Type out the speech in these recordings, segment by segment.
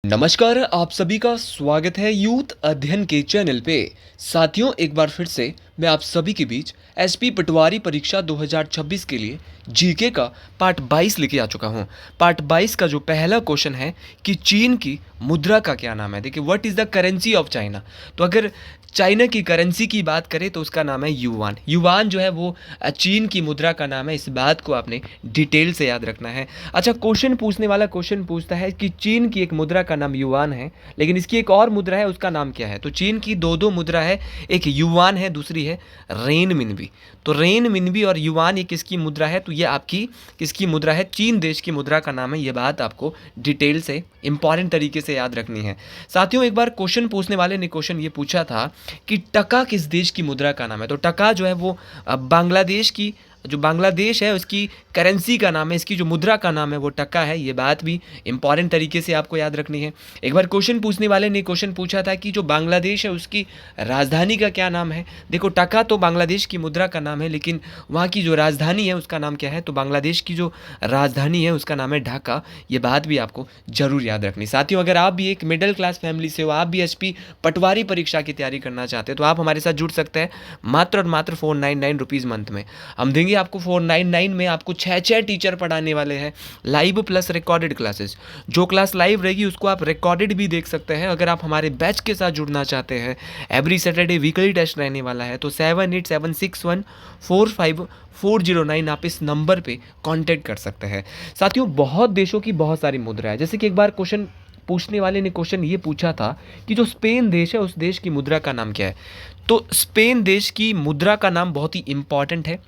नमस्कार, आप सभी का स्वागत है यूथ अध्ययन के चैनल पे। साथियों, एक बार फिर से मैं आप सभी के बीच एसपी पटवारी परीक्षा 2026 के लिए जीके का पार्ट 22 लेके आ चुका हूँ। पार्ट 22 का जो पहला क्वेश्चन है कि चीन की मुद्रा का क्या नाम है। देखिए, what is the currency of China. तो अगर चाइना की करेंसी की बात करें तो उसका नाम है युवान। युवान जो है वो चीन की मुद्रा का नाम है। इस बात को आपने डिटेल से याद रखना है। अच्छा, क्वेश्चन पूछने वाला क्वेश्चन पूछता है कि चीन की एक मुद्रा का नाम युवान है, लेकिन इसकी एक और मुद्रा है, उसका नाम क्या है। तो चीन की दो मुद्रा है, एक युवान है, दूसरी है रेन मिनबी। तो रेन मिनबी और युवान ये किसकी मुद्रा है? तो ये आपकी किसकी मुद्रा है? चीन देश की मुद्रा का नाम है। ये बात आपको डिटेल से इंपॉर्टेंट तरीके से याद रखनी है। साथियों, एक बार क्वेश्चन पूछने वाले ने क्वेश्चन ये पूछा था कि टका किस देश की मुद्रा का नाम है। तो टका जो है वो बांग्लादेश की, जो बांग्लादेश है उसकी करेंसी का नाम है, इसकी जो मुद्रा का नाम है वो टका है। ये बात भी इंपॉर्टेंट तरीके से आपको याद रखनी है। एक बार क्वेश्चन पूछने वाले ने क्वेश्चन पूछा था कि जो बांग्लादेश है उसकी राजधानी का क्या नाम है। देखो, टका तो बांग्लादेश की मुद्रा का नाम है, लेकिन वहाँ की जो राजधानी है उसका नाम क्या है। तो बांग्लादेश की जो राजधानी है उसका नाम है ढाका। ये बात भी आपको जरूर याद रखनी। साथियों, अगर आप भी एक मिडिल क्लास फैमिली से हो, आप भी एसपी पटवारी परीक्षा की तैयारी करना चाहते हैं, तो आप हमारे साथ जुड़ सकते हैं मात्र और मात्र 499 रुपीज़ मंथ में। हम देंगे आपको 499 में आपको 6 टीचर पढ़ाने वाले हैं, लाइव प्लस रिकॉर्डेड क्लासेस। जो क्लास लाइव रहेगी उसको आप रिकॉर्डेड भी देख सकते हैं। अगर आप हमारे बैच के साथ जुड़ना चाहते हैं, एवरी सैटरडे वीकली टेस्ट रहने वाला है, तो 7876145409 आप इस नंबर पे कांटेक्ट कर सकते हैं। साथियों, बहुत देशों की बहुत सारी मुद्रा है। जैसे कि एक बार क्वेश्चन पूछने वाले ने क्वेश्चन ये पूछा था कि जो स्पेन देश है उस देश की मुद्रा का नाम क्या है। तो स्पेन देश की मुद्रा का नाम बहुत ही इंपॉर्टेंट है।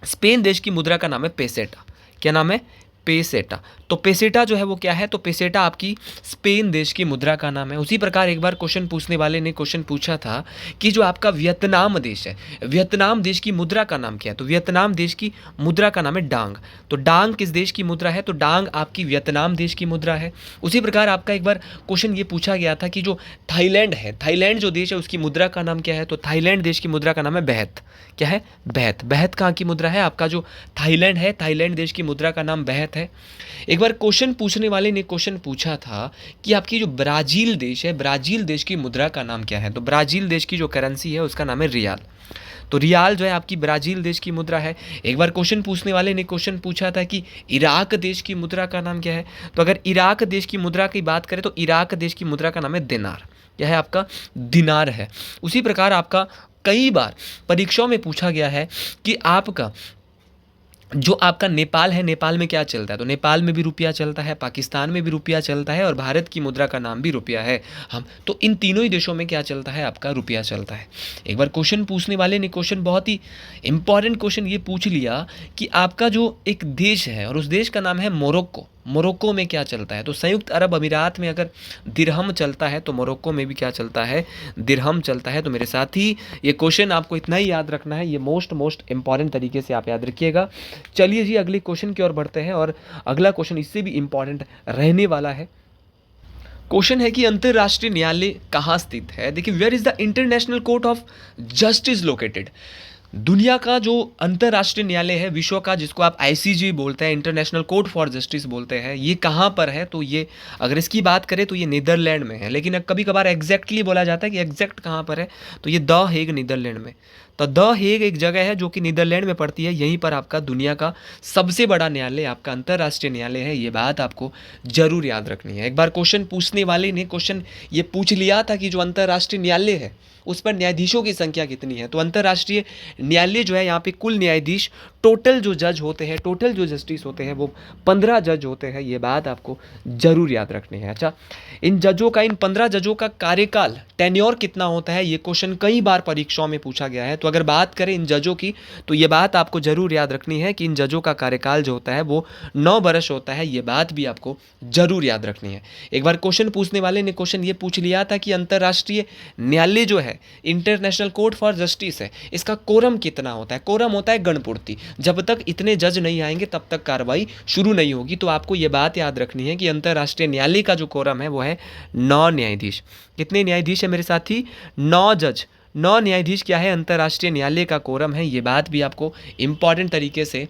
स्पेन देश की मुद्रा का नाम है पेसेटा। क्या नाम है? पेसेटा। तो पेसेटा जो है वो क्या है? तो पेसेटा आपकी स्पेन देश की मुद्रा का नाम है। उसी प्रकार एक बार क्वेश्चन पूछने वाले ने क्वेश्चन पूछा था कि जो आपका वियतनाम देश है, वियतनाम देश की मुद्रा का नाम क्या है। तो वियतनाम देश की मुद्रा का नाम है डांग। तो डांग किस देश की मुद्रा है? तो डांग आपकी वियतनाम देश की मुद्रा है। उसी प्रकार आपका एक बार क्वेश्चन ये पूछा गया था कि जो थाईलैंड है, थाईलैंड जो देश है उसकी मुद्रा का नाम क्या है। तो थाईलैंड देश की मुद्रा का नाम है बेहत। क्या है? बेहत। बेहत कहाँ की मुद्रा है? आपका जो थाईलैंड है, थाईलैंड देश की मुद्रा का नाम बेहत है। एक बार क्वेश्चन पूछने वाले ने क्वेश्चन पूछा था कि आपकी जो ब्राजील देश है, ब्राजील देश की मुद्रा का नाम क्या है। तो ब्राजील देश की जो करेंसी है उसका नाम है रियाल। तो रियाल जो है आपकी ब्राजील देश की मुद्रा है। एक बार क्वेश्चन पूछने वाले ने क्वेश्चन पूछा था कि इराक देश की मुद्रा का नाम क्या है। तो अगर इराक देश की मुद्रा की बात करें तो इराक देश की मुद्रा का नाम है दिनार। यह है आपका दिनार है। उसी प्रकार आपका कई बार परीक्षाओं में पूछा गया है कि आपका जो आपका नेपाल है, नेपाल में क्या चलता है। तो नेपाल में भी रुपया चलता है, पाकिस्तान में भी रुपया चलता है और भारत की मुद्रा का नाम भी रुपया है। हम तो इन तीनों ही देशों में क्या चलता है? आपका रुपया चलता है। एक बार क्वेश्चन पूछने वाले ने क्वेश्चन बहुत ही इंपॉर्टेंट क्वेश्चन ये पूछ लिया कि आपका जो एक देश है और उस देश का नाम है मोरक्को, मोरक्को में क्या चलता है। तो संयुक्त अरब अमीरात में अगर दिरहम चलता है तो मोरक्को में भी क्या चलता है? दिरहम चलता है। तो मेरे साथ ही ये क्वेश्चन आपको इतना ही याद रखना है, ये मोस्ट इंपॉर्टेंट तरीके से आप याद रखिएगा। चलिए जी, अगले क्वेश्चन की ओर बढ़ते हैं और अगला क्वेश्चन इससे भी इंपॉर्टेंट रहने वाला है। क्वेश्चन है कि अंतर्राष्ट्रीय न्यायालय कहाँ स्थित है। देखिए, where is the International Court of Justice located. दुनिया का जो अंतर्राष्ट्रीय न्यायालय है विश्व का, जिसको आप आईसीजे बोलते हैं, इंटरनेशनल कोर्ट फॉर जस्टिस बोलते हैं, ये कहाँ पर है। तो ये अगर इसकी बात करें तो ये नीदरलैंड में है, लेकिन कभी कभार एग्जैक्टली बोला जाता है कि एग्जैक्ट कहाँ पर है। तो ये द हेग नीदरलैंड में। तो द हेग एक जगह है जो कि नीदरलैंड में पड़ती है। यहीं पर आपका दुनिया का सबसे बड़ा न्यायालय, आपका अंतर्राष्ट्रीय न्यायालय है। ये बात आपको जरूर याद रखनी है। एक बार क्वेश्चन पूछने वाले ने क्वेश्चन ये पूछ लिया था कि जो अंतर्राष्ट्रीय न्यायालय है उस पर न्यायाधीशों की संख्या कितनी है। तो अंतर्राष्ट्रीय न्यायालय जो है यहाँ पे कुल न्यायाधीश, टोटल जो जज होते हैं, टोटल जो जस्टिस होते हैं वो 15 जज होते हैं। ये बात आपको जरूर याद रखनी है। अच्छा, इन 15 जजों का कार्यकाल, टेन्योर कितना होता है, ये क्वेश्चन कई बार परीक्षाओं में पूछा गया है। तो अगर बात करें इन जजों की तो ये बात आपको जरूर याद रखनी है कि इन जजों का कार्यकाल जो होता है वो 9 वर्ष होता है। ये बात भी आपको जरूर याद रखनी है। एक बार क्वेश्चन पूछने वाले ने क्वेश्चन ये पूछ लिया था कि अंतर्राष्ट्रीय न्यायालय जो है, इंटरनेशनल कोर्ट फॉर जस्टिस है, इसका कोरम कितना होता है। कोरम होता है गणपूर्ति। जब तक इतने जज नहीं आएंगे तब तक कार्रवाई शुरू नहीं होगी। तो आपको ये बात याद रखनी है कि अंतर्राष्ट्रीय न्यायालय का जो कोरम है वो है 9 न्यायाधीश। कितने न्यायाधीश है मेरे साथी? 9 जज, 9 न्यायाधीश क्या है अंतर्राष्ट्रीय न्यायालय का कोरम है। ये बात भी आपको इंपॉर्टेंट तरीके से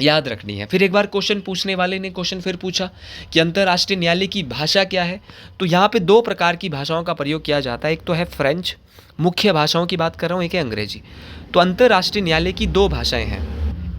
याद रखनी है। फिर एक बार क्वेश्चन पूछने वाले ने क्वेश्चन फिर पूछा कि अंतर्राष्ट्रीय न्यायालय की भाषा क्या है। तो यहाँ पे दो प्रकार की भाषाओं का प्रयोग किया जाता है, एक तो है फ्रेंच, मुख्य भाषाओं की बात कर रहा हूँ, एक है अंग्रेजी। तो अंतर्राष्ट्रीय न्यायालय की दो भाषाएं हैं,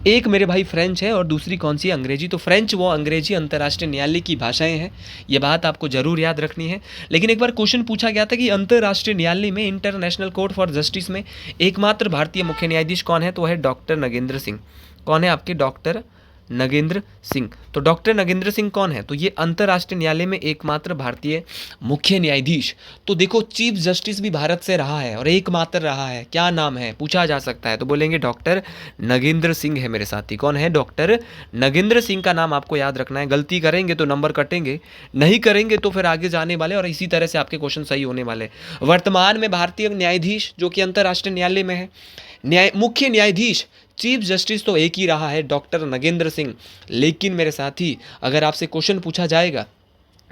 एक मेरे भाई फ्रेंच है और दूसरी कौन सी है, अंग्रेजी। तो फ्रेंच व अंग्रेजी अंतर्राष्ट्रीय न्यायालय की भाषाएं हैं, ये बात आपको जरूर याद रखनी है। लेकिन एक बार क्वेश्चन पूछा गया था कि अंतर्राष्ट्रीय न्यायालय में, इंटरनेशनल कोर्ट फॉर जस्टिस में एकमात्र भारतीय मुख्य न्यायाधीश कौन है, तो वह है डॉक्टर नगेंद्र सिंह। कौन है आपके, डॉक्टर नगेंद्र सिंह। तो डॉक्टर नगेंद्र सिंह कौन है, तो ये अंतर्राष्ट्रीय न्यायालय में एकमात्र भारतीय मुख्य न्यायाधीश। तो देखो चीफ जस्टिस भी भारत से रहा है और एकमात्र रहा है, क्या नाम है पूछा जा सकता है, तो बोलेंगे डॉक्टर नगेंद्र सिंह है मेरे साथी। कौन है, डॉक्टर नगेंद्र सिंह का नाम आपको याद रखना है। गलती करेंगे तो नंबर कटेंगे, नहीं करेंगे तो फिर आगे जाने वाले और इसी तरह से आपके क्वेश्चन सही होने वाले। वर्तमान में भारतीय न्यायाधीश जो कि अंतर्राष्ट्रीय न्यायालय में है, मुख्य न्यायाधीश चीफ जस्टिस तो एक ही रहा है, डॉक्टर नगेंद्र सिंह। लेकिन मेरे साथी अगर आपसे क्वेश्चन पूछा जाएगा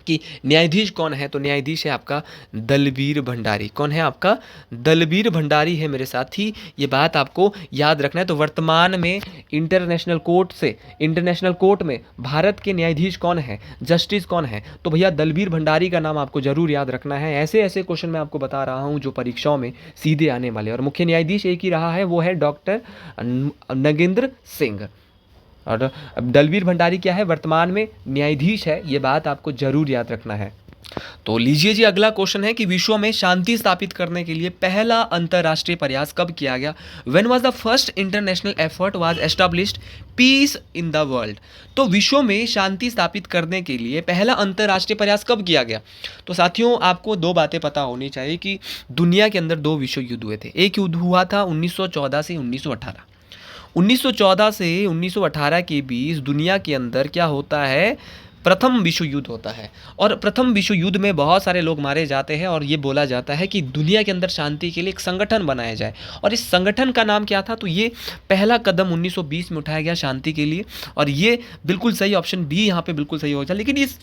कि न्यायाधीश कौन है, तो न्यायाधीश है आपका दलबीर भंडारी। कौन है आपका, दलबीर भंडारी है मेरे साथी, ये बात आपको याद रखना है। तो वर्तमान में इंटरनेशनल कोर्ट में भारत के न्यायाधीश कौन है, जस्टिस कौन है, तो भैया दलबीर भंडारी का नाम आपको जरूर याद रखना है। ऐसे ऐसे क्वेश्चन मैं आपको बता रहा हूँ जो परीक्षाओं में सीधे आने वाले, और मुख्य न्यायाधीश एक ही रहा है, वो है डॉक्टर नगेंद्र सिंह। और अब दलबीर भंडारी क्या है, वर्तमान में न्यायाधीश है, ये बात आपको जरूर याद रखना है। तो लीजिए जी, अगला क्वेश्चन है कि विश्व में शांति स्थापित करने के लिए पहला अंतरराष्ट्रीय प्रयास कब किया गया। When was the first international effort was established peace in the world. तो विश्व में शांति स्थापित करने के लिए पहला अंतरराष्ट्रीय प्रयास कब किया गया। तो साथियों आपको दो बातें पता होनी चाहिए कि दुनिया के अंदर दो विश्व युद्ध हुए थे। एक युद्ध हुआ था 1914 से 1918। 1914 से 1918 के बीच दुनिया के अंदर क्या होता है, प्रथम विश्व युद्ध होता है। और प्रथम विश्व युद्ध में बहुत सारे लोग मारे जाते हैं और ये बोला जाता है कि दुनिया के अंदर शांति के लिए एक संगठन बनाया जाए, और इस संगठन का नाम क्या था, तो ये पहला कदम 1920 में उठाया गया शांति के लिए। और ये बिल्कुल सही, ऑप्शन डी यहाँ पे बिल्कुल सही हो जाए। लेकिन इस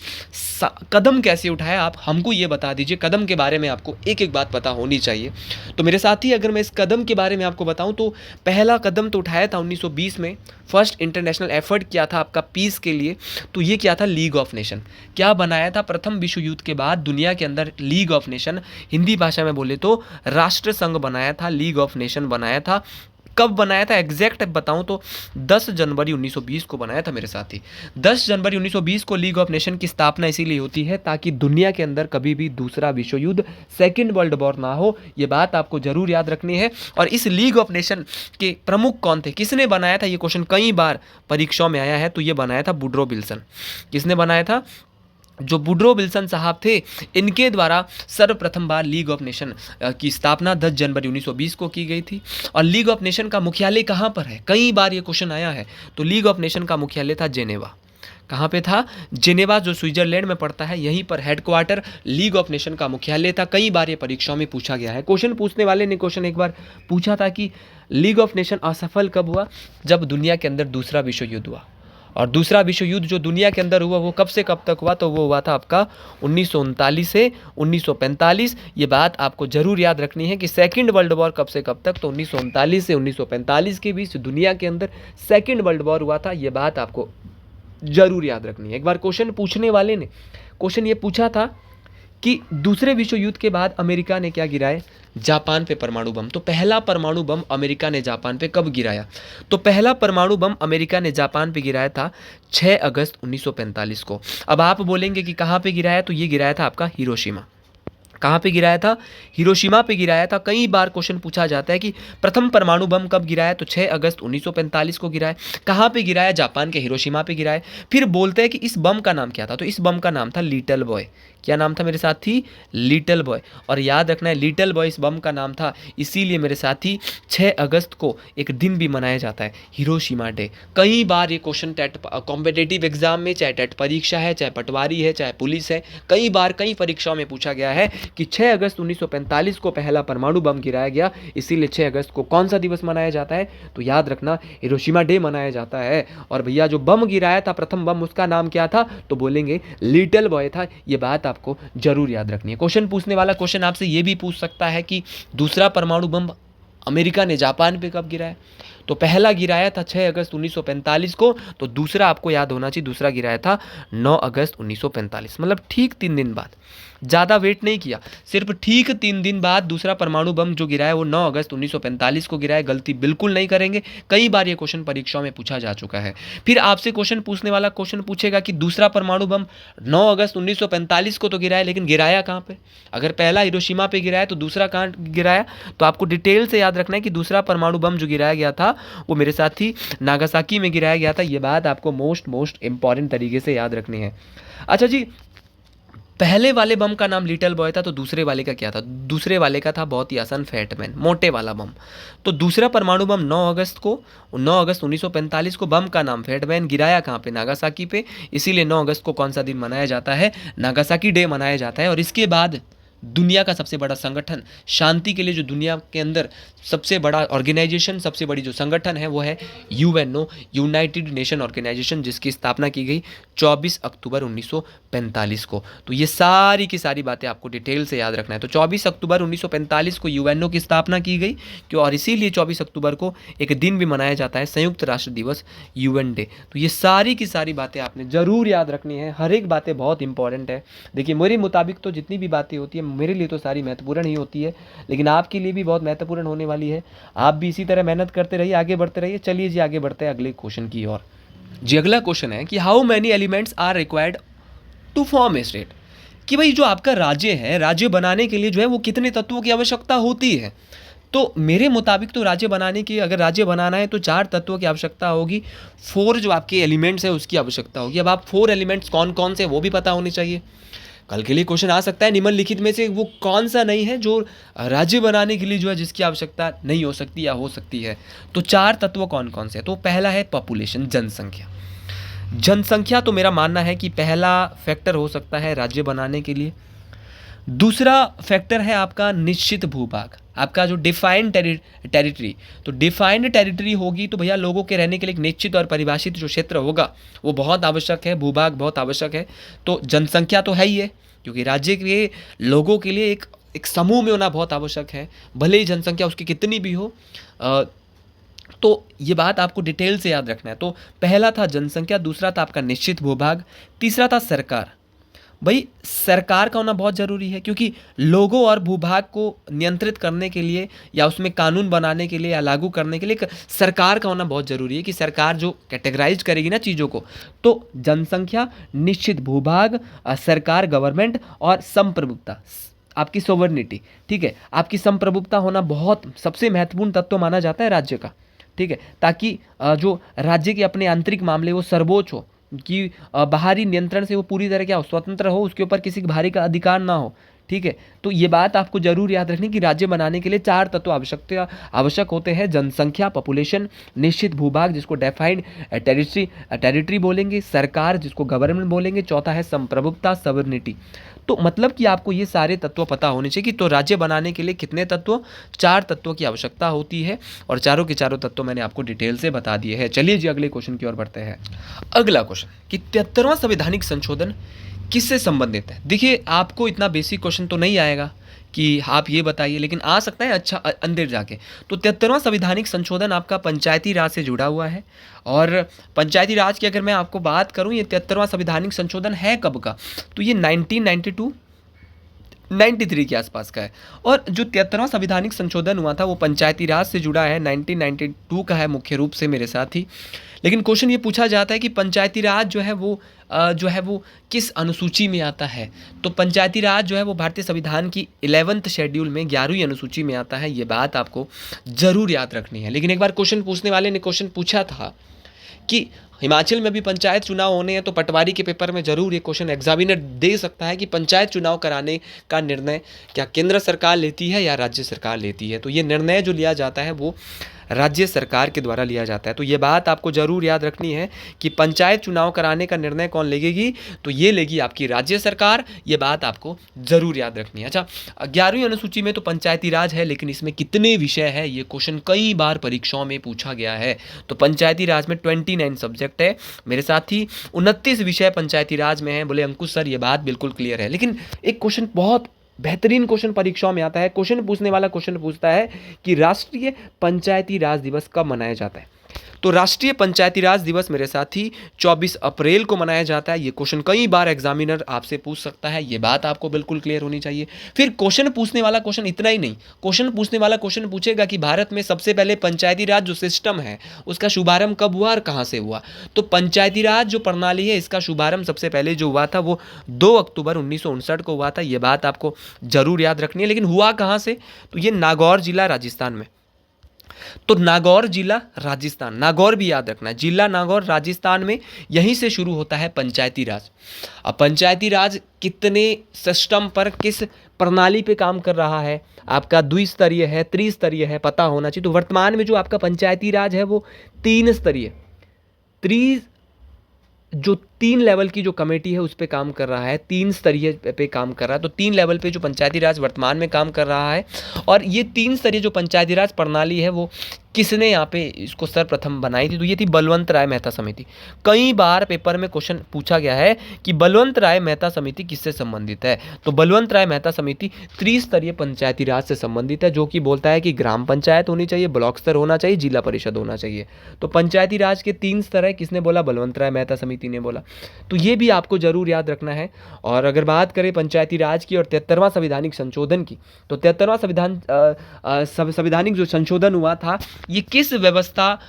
कदम कैसे उठाया, आप हमको ये बता दीजिए। कदम के बारे में आपको एक एक बात पता होनी चाहिए। तो मेरे साथी अगर मैं इस कदम के बारे में आपको बताऊँ तो पहला कदम तो उठाया था 1920 में, फर्स्ट इंटरनेशनल एफर्ट किया था आपका पीस के लिए। तो ये क्या था, लीग ऑफ नेशन। क्या बनाया था, प्रथम विश्व युद्ध के बाद दुनिया के अंदर लीग ऑफ नेशन, हिंदी भाषा में बोले तो राष्ट्र संघ बनाया था, लीग ऑफ नेशन बनाया था। कब बनाया था, एग्जैक्ट बताऊं तो 10 जनवरी 1920 को बनाया था मेरे साथी। 10 जनवरी 1920 को लीग ऑफ नेशन की स्थापना इसीलिए होती है ताकि दुनिया के अंदर कभी भी दूसरा विश्व युद्ध, सेकेंड वर्ल्ड वॉर ना हो। ये बात आपको जरूर याद रखनी है। और इस लीग ऑफ नेशन के प्रमुख कौन थे, किसने बनाया था, ये क्वेश्चन कई बार परीक्षाओं में आया है। तो ये बनाया था वुड्रो विल्सन। किसने बनाया था, जो वुड्रो विल्सन साहब थे, इनके द्वारा सर्वप्रथम बार लीग ऑफ नेशन की स्थापना 10 जनवरी 1920 को की गई थी। और लीग ऑफ नेशन का मुख्यालय कहाँ पर है, कई बार ये क्वेश्चन आया है। तो लीग ऑफ नेशन का मुख्यालय था जेनेवा। कहाँ पे था, जेनेवा, जो स्विट्जरलैंड में पड़ता है, यहीं पर हेडक्वार्टर लीग ऑफ नेशन का मुख्यालय था। कई बार ये परीक्षाओं में पूछा गया है। क्वेश्चन पूछने वाले ने क्वेश्चन एक बार पूछा था कि लीग ऑफ नेशन असफल कब हुआ, जब दुनिया के अंदर दूसरा विश्व युद्ध हुआ। और दूसरा विश्व युद्ध जो दुनिया के अंदर हुआ वो कब से कब तक हुआ, तो वो हुआ था आपका 1939 से 1945। ये बात आपको जरूर याद रखनी है कि सेकंड वर्ल्ड वॉर कब से कब तक, तो 1939 से 1945 के बीच दुनिया के अंदर सेकंड वर्ल्ड वॉर हुआ था। ये बात आपको जरूर याद रखनी है। एक बार क्वेश्चन पूछने वाले ने क्वेश्चन ये पूछा था कि दूसरे विश्व युद्ध के बाद अमेरिका ने क्या गिराए, जापान पे परमाणु बम। तो पहला परमाणु बम अमेरिका ने जापान पे कब गिराया, तो पहला परमाणु बम अमेरिका ने जापान पे गिराया था 6 अगस्त 1945 को। अब आप बोलेंगे कि कहाँ पे गिराया, तो ये गिराया था आपका हिरोशिमा। कहाँ पे गिराया था, हिरोशिमा पे गिराया था। कई बार क्वेश्चन पूछा जाता है कि प्रथम परमाणु बम कब गिराया, तो 6 अगस्त 1945 को गिराया। कहाँ पे गिराया, जापान के हिरोशिमा पे गिराया। फिर बोलते हैं कि इस बम का नाम क्या था, तो इस बम का नाम था लिटिल बॉय। क्या नाम था मेरे साथी, लिटिल बॉय। और याद रखना है लिटिल बॉय इस बम का नाम था, इसीलिए मेरे साथी 6 अगस्त को एक दिन भी मनाया जाता है, हिरोशिमा डे। कई बार ये क्वेश्चन टेट कॉम्पिटेटिव एग्जाम में, चाहे टेट परीक्षा है, चाहे पटवारी है, चाहे पुलिस है, कई बार कई परीक्षाओं में पूछा गया है कि 6 अगस्त 1945 को पहला परमाणु बम गिराया गया, इसीलिए 6 अगस्त को कौन सा दिवस मनाया जाता है, तो याद रखना हिरोशिमा डे मनाया जाता है। और भैया जो बम गिराया था प्रथम बम, उसका नाम क्या था, तो बोलेंगे लिटिल बॉय था। ये बात आपको जरूर याद रखनी है। क्वेश्चन पूछने वाला क्वेश्चन आपसे ये भी पूछ सकता है कि दूसरा परमाणु बम अमेरिका ने जापान पे कब गिराया, तो पहला गिराया था 6 अगस्त 1945 को, तो दूसरा आपको याद होना चाहिए, दूसरा गिराया था 9 अगस्त 1945, मतलब ठीक 3 दिन बाद। ज़्यादा वेट नहीं किया, सिर्फ ठीक 3 दिन बाद दूसरा परमाणु बम जो गिराया वो 9 अगस्त 1945 को गिराया। गलती बिल्कुल नहीं करेंगे, कई बार ये क्वेश्चन परीक्षाओं में पूछा जा चुका है। फिर आपसे क्वेश्चन पूछने वाला क्वेश्चन पूछेगा कि दूसरा परमाणु बम 9 अगस्त 1945 को तो गिराया, लेकिन गिराया कहाँ पे? अगर पहला हिरोशिमा पे गिराया तो दूसरा कहाँ गिराया? तो आपको डिटेल से याद रखना है कि दूसरा परमाणु बम जो गिराया गया था वो मेरे साथ ही नागासाकी में गिराया गया था। ये बात आपको मोस्ट इंपॉर्टेंट तरीके से याद रखनी है। अच्छा जी, पहले वाले बम का नाम लिटिल बॉय था, तो दूसरे वाले का क्या था? दूसरे वाले का था बहुत ही आसान, फैटमैन, मोटे वाला बम। तो दूसरा परमाणु बम 9 अगस्त 1945 को बम का नाम फैटमैन, गिराया कहाँ पे? नागासाकी पे। इसीलिए 9 अगस्त को कौन सा दिन मनाया जाता है? नागासाकी डे मनाया जाता है। और इसके बाद दुनिया का सबसे बड़ा संगठन शांति के लिए, जो दुनिया के अंदर सबसे बड़ा ऑर्गेनाइजेशन, सबसे बड़ी जो संगठन है वो है यूएनओ, यूनाइटेड नेशन ऑर्गेनाइजेशन, जिसकी स्थापना की गई 24 अक्टूबर 1945 को। तो ये सारी की सारी बातें आपको डिटेल से याद रखना है। तो 24 अक्टूबर 1945 को यूएनओ की स्थापना की गई, क्यों? और इसीलिए 24 अक्टूबर को एक दिन भी मनाया जाता है, संयुक्त राष्ट्र दिवस, यूएन डे। तो ये सारी की सारी बातें आपने ज़रूर याद रखनी है, हर एक बातें बहुत इंपॉर्टेंट है। देखिए, मेरे मुताबिक तो जितनी भी बातें होती है मेरे लिए तो सारी महत्वपूर्ण ही होती है, लेकिन आपके लिए भी बहुत महत्वपूर्ण होने वाली है। आप भी इसी तरह मेहनत करते रहिए, आगे बढ़ते रहिए। चलिए जी, आगे बढ़ते हैं अगले क्वेश्चन की ओर। जी, अगला क्वेश्चन है कि how many elements are required to form a state? कि भाई जो आपका राज्य है, राज्य बनाने के लिए जो है वो कितने तत्वों की आवश्यकता होती है? तो मेरे मुताबिक तो राज्य बनाने की, अगर राज्य बनाना है तो 4 तत्वों की आवश्यकता होगी, 4 जो आपके एलिमेंट्स है उसकी आवश्यकता होगी। अब आप 4 एलिमेंट्स कौन कौन से वो भी पता होने चाहिए। कल के लिए क्वेश्चन आ सकता है, निम्नलिखित में से वो कौन सा नहीं है जो राज्य बनाने के लिए जो है जिसकी आवश्यकता नहीं हो सकती या हो सकती है। तो 4 तत्व कौन कौन से? तो पहला है पॉपुलेशन, जनसंख्या। जनसंख्या तो मेरा मानना है कि पहला फैक्टर हो सकता है राज्य बनाने के लिए। दूसरा फैक्टर है आपका निश्चित भूभाग, आपका जो डिफाइंड टेरिटरी। तो डिफाइंड टेरिटरी होगी तो भैया लोगों के रहने के लिए एक निश्चित और परिभाषित जो क्षेत्र होगा वो बहुत आवश्यक है, भूभाग बहुत आवश्यक है। तो जनसंख्या तो है ही है, क्योंकि राज्य के लोगों के लिए एक समूह में होना बहुत आवश्यक है, भले ही जनसंख्या उसकी कितनी भी हो। तो ये बात आपको डिटेल से याद रखना है। तो पहला था जनसंख्या, दूसरा था आपका निश्चित भूभाग, तीसरा था सरकार। भाई सरकार का होना बहुत ज़रूरी है, क्योंकि लोगों और भूभाग को नियंत्रित करने के लिए या उसमें कानून बनाने के लिए या लागू करने के लिए सरकार का होना बहुत ज़रूरी है, कि सरकार जो कैटेगराइज करेगी ना चीज़ों को। तो जनसंख्या, निश्चित भूभाग, सरकार, गवर्नमेंट, और संप्रभुता, आपकी सोवर्निटी। ठीक है, आपकी संप्रभुता होना बहुत सबसे महत्वपूर्ण तत्व माना जाता है राज्य का। ठीक है, ताकि जो राज्य के अपने आंतरिक मामले वो सर्वोच्च हो, कि बाहरी नियंत्रण से वो पूरी तरह क्या हो, स्वतंत्र हो, उसके ऊपर किसी बाहरी का अधिकार ना हो। ठीक है, तो ये बात आपको जरूर याद रखनी कि राज्य बनाने के लिए 4 तत्व आवश्यक होते हैं: जनसंख्या, पॉपुलेशन, निश्चित भूभाग जिसको डिफाइंड टेरिटरी बोलेंगे, सरकार जिसको गवर्नमेंट बोलेंगे, चौथा है संप्रभुता, सवर्निटी। तो मतलब कि आपको ये सारे तत्व पता होने चाहिए कि तो राज्य बनाने के लिए कितने तत्व, 4 तत्वों की आवश्यकता होती है, और चारों के चारों तत्व मैंने आपको डिटेल से बता दिए हैं। चलिए जी अगले क्वेश्चन की ओर बढ़ते हैं। अगला क्वेश्चन कि 73वां संवैधानिक संशोधन किससे संबंधित है? देखिए, आपको इतना बेसिक क्वेश्चन तो नहीं आएगा कि आप ये बताइए, लेकिन आ सकता है अच्छा अंदर जाके। तो 73वां संवैधानिक संशोधन आपका पंचायती राज से जुड़ा हुआ है। और पंचायती राज की अगर मैं आपको बात करूं, ये 73वां संवैधानिक संशोधन है कब का? तो ये 1992 93 के आसपास का है। और जो 73वां संवैधानिक संशोधन हुआ था वो पंचायती राज से जुड़ा है, 1992 का है मुख्य रूप से मेरे साथ ही। लेकिन क्वेश्चन ये पूछा जाता है कि पंचायती राज जो है वो किस अनुसूची में आता है? तो पंचायती राज जो है वो भारतीय संविधान की 11th शेड्यूल में 11वीं अनुसूची में आता है। ये बात आपको ज़रूर याद रखनी है। लेकिन एक बार क्वेश्चन पूछने वाले ने क्वेश्चन पूछा था कि हिमाचल में भी पंचायत चुनाव होने हैं, तो पटवारी के पेपर में जरूर ये क्वेश्चन एग्जामिनर दे सकता है कि पंचायत चुनाव कराने का निर्णय क्या केंद्र सरकार लेती है या राज्य सरकार लेती है? तो ये निर्णय जो लिया जाता है वो राज्य सरकार के द्वारा लिया जाता है। तो ये बात आपको जरूर याद रखनी है कि पंचायत चुनाव कराने का निर्णय कौन लेगी? तो ये लेगी आपकी राज्य सरकार। ये बात आपको जरूर याद रखनी है। अच्छा, 11वीं अनुसूची में तो पंचायती राज है, लेकिन इसमें कितने विषय है ये क्वेश्चन कई बार परीक्षाओं में पूछा गया है। तो पंचायती राज में 29 सब्जेक्ट है, मेरे साथ ही 29 विषय पंचायती राज में है। बोले अंकुश सर ये बात बिल्कुल क्लियर है, लेकिन एक क्वेश्चन बहुत बेहतरीन क्वेश्चन परीक्षाओं में आता है। क्वेश्चन पूछने वाला क्वेश्चन पूछता है कि राष्ट्रीय पंचायती राज दिवस कब मनाया जाता है। तो राष्ट्रीय पंचायती राज दिवस मेरे साथी 24 अप्रैल को मनाया जाता है। ये क्वेश्चन कई बार एग्जामिनर आपसे पूछ सकता है, ये बात आपको बिल्कुल क्लियर होनी चाहिए। फिर क्वेश्चन पूछने वाला क्वेश्चन इतना ही नहीं, क्वेश्चन पूछने वाला क्वेश्चन पूछेगा कि भारत में सबसे पहले पंचायती राज जो सिस्टम है उसका शुभारंभ कब हुआ और कहाँ से हुआ। तो पंचायती राज जो प्रणाली है इसका शुभारंभ सबसे पहले जो हुआ था वो 2 अक्टूबर 1959 को हुआ था। ये बात आपको जरूर याद रखनी है। लेकिन हुआ कहाँ से, तो ये नागौर जिला राजस्थान में। तो नागौर जिला राजस्थान, नागौर भी याद रखना है, जिला नागौर राजस्थान में, यहीं से शुरू होता है पंचायती राज। अब पंचायती राज कितने सिस्टम पर, किस प्रणाली पे काम कर रहा है, आपका द्विस्तरीय है, त्रिस्तरीय है, पता होना चाहिए। तो वर्तमान में जो आपका पंचायती राज है वो 3 स्तरीय, जो 3 लेवल की जो कमेटी है उस पे काम कर रहा है, 3 स्तरीय पे काम कर रहा है। तो 3 लेवल पे जो पंचायती राज वर्तमान में काम कर रहा है। और ये 3 स्तरीय जो पंचायती राज प्रणाली है वो किसने यहाँ पे इसको सर्वप्रथम बनाई थी, तो ये थी बलवंत राय मेहता समिति। कई बार पेपर में क्वेश्चन पूछा गया है कि बलवंत राय मेहता समिति किससे संबंधित है। तो बलवंत राय मेहता समिति त्रिस्तरीय पंचायती राज से संबंधित है, जो कि बोलता है कि ग्राम पंचायत होनी चाहिए, ब्लॉक स्तर होना चाहिए, जिला परिषद होना चाहिए। तो पंचायती राज के 3 स्तर है, किसने बोला, बलवंत राय मेहता समिति ने बोला। तो ये भी आपको जरूर याद रखना है। और अगर बात करें पंचायती राज की और 73वां संविधानिक संशोधन की, तो 73वां संविधानिक जो संशोधन हुआ था ये किस व्यवस्था,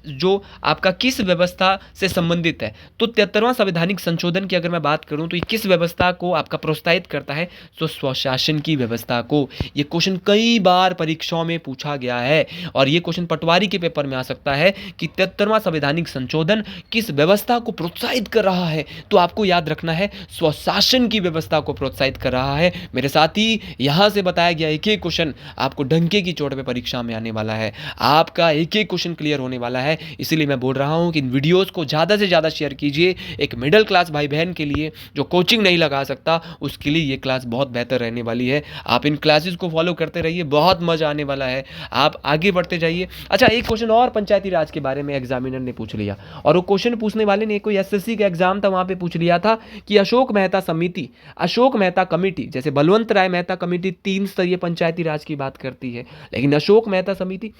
जो आपका किस व्यवस्था से संबंधित है। तो 73वां संवैधानिक संशोधन की अगर मैं बात करूं तो ये किस व्यवस्था को आपका प्रोत्साहित करता है, तो स्वशासन की व्यवस्था को। ये क्वेश्चन कई बार परीक्षाओं में पूछा गया है और ये क्वेश्चन पटवारी के पेपर में आ सकता है कि 73वां संवैधानिक संशोधन किस व्यवस्था को प्रोत्साहित कर रहा है। तो आपको याद रखना है स्वशासन की व्यवस्था को प्रोत्साहित कर रहा है। मेरे साथी, यहां से बताया गया एक एक क्वेश्चन आपको डंके की चोट पे परीक्षा में आने वाला है, आपका एक एक क्वेश्चन क्लियर होने वाला है। इसीलिए मैं बोल रहा हूं कि इन वीडियोस को ज़्यादा से ज़्यादा शेयर कीजिए। एक मिडिल क्लास भाई बहन के लिए जो कोचिंग नहीं लगा सकता उसके लिए ये क्लास बहुत बेहतर रहने वाली है। आप इन क्लासेस को फॉलो करते रहिए, बहुत मजा आने वाला है, आप आगे बढ़ते जाइए। अच्छा, एक क्वेश्चन और पंचायती राज के बारे में एग्जामिनर ने पूछ लिया, और वो क्वेश्चन पूछने वाले ने कोई एसएससी का एग्जाम था वहां पे पूछ लिया था कि अशोक मेहता समिति, अशोक मेहता कमेटी, जैसे बलवंत राय मेहता कमेटी 3 स्तरीय पंचायती राज की बात करती है, लेकिन अशोक मेहता समिति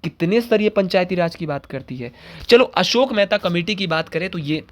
कितने स्तरीय पंचायती राज की बात करती है। चलो अशोक मेहता कमेटी की बात करें तो ये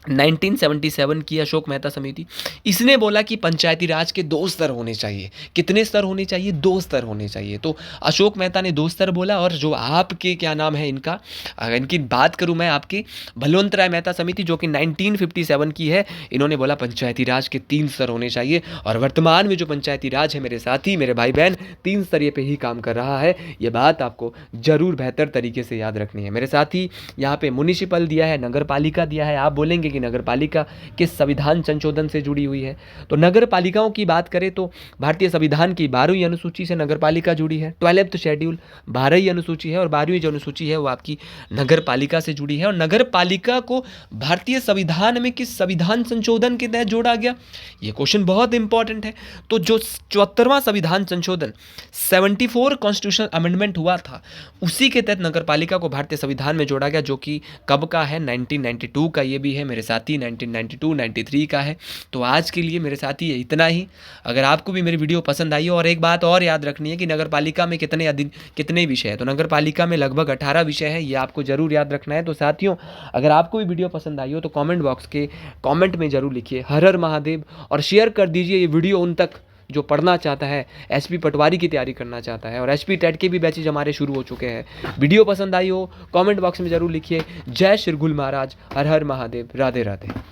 1977 की अशोक मेहता समिति, इसने बोला कि पंचायती राज के 2 स्तर होने चाहिए। कितने स्तर होने चाहिए, 2 स्तर होने चाहिए। तो अशोक मेहता ने 2 स्तर बोला। और जो आपके क्या नाम है इनका, अगर इनकी बात करूं मैं, आपकी बलवंत राय मेहता समिति जो कि 1957 की है, इन्होंने बोला पंचायती राज के 3 स्तर होने चाहिए। और वर्तमान में जो पंचायती राज है मेरे साथी, मेरे भाई बहन, 3 स्तरीय पे ही काम कर रहा है। ये बात आपको जरूर बेहतर तरीके से याद रखनी है। मेरे साथी, यहाँ पे म्युनिसिपल दिया है, नगर पालिका दिया है। आप बोलेंगे कि नगर पालिका किस संविधान संशोधन से जुड़ी हुई है। तो नगर पालिकाओं की बात करें तो भारतीय संविधान की 12वीं अनुसूची से नगर पालिका जुड़ी है। 12th शेड्यूल 12वीं अनुसूची है, और 12वीं जो अनुसूची है वो आपकी नगर पालिका से जुड़ी है। और नगर पालिका को भारतीय संविधान में किस संविधान संशोधन के तहत जोड़ा गया, ये क्वेश्चन बहुत इंपॉर्टेंट है। तो जो 74वां संविधान संशोधन 74 कॉन्स्टिट्यूशनल अमेंडमेंट हुआ था, उसी के तहत नगर पालिका को भारतीय संविधान में जोड़ा गया, जो कि कब का है, 1992 का ये भी है मेरे साथी, 1992-93 का है। तो आज के लिए मेरे साथी ये इतना ही। अगर आपको भी मेरी वीडियो पसंद आई हो, और एक बात और याद रखनी है कि नगर पालिका में कितने विषय हैं, तो नगर पालिका में लगभग 18 विषय है, ये आपको जरूर याद रखना है। तो साथियों, अगर आपको भी वीडियो पसंद आई हो तो कमेंट बॉक्स के कमेंट में जरूर लिखिए हर हर महादेव, और शेयर कर दीजिए ये वीडियो उन तक जो पढ़ना चाहता है, एसपी पटवारी की तैयारी करना चाहता है। और एसपी टेट के भी बैचेज हमारे शुरू हो चुके हैं। वीडियो पसंद आई हो कमेंट बॉक्स में जरूर लिखिए। जय श्री गुल महाराज, हर हर महादेव, राधे राधे।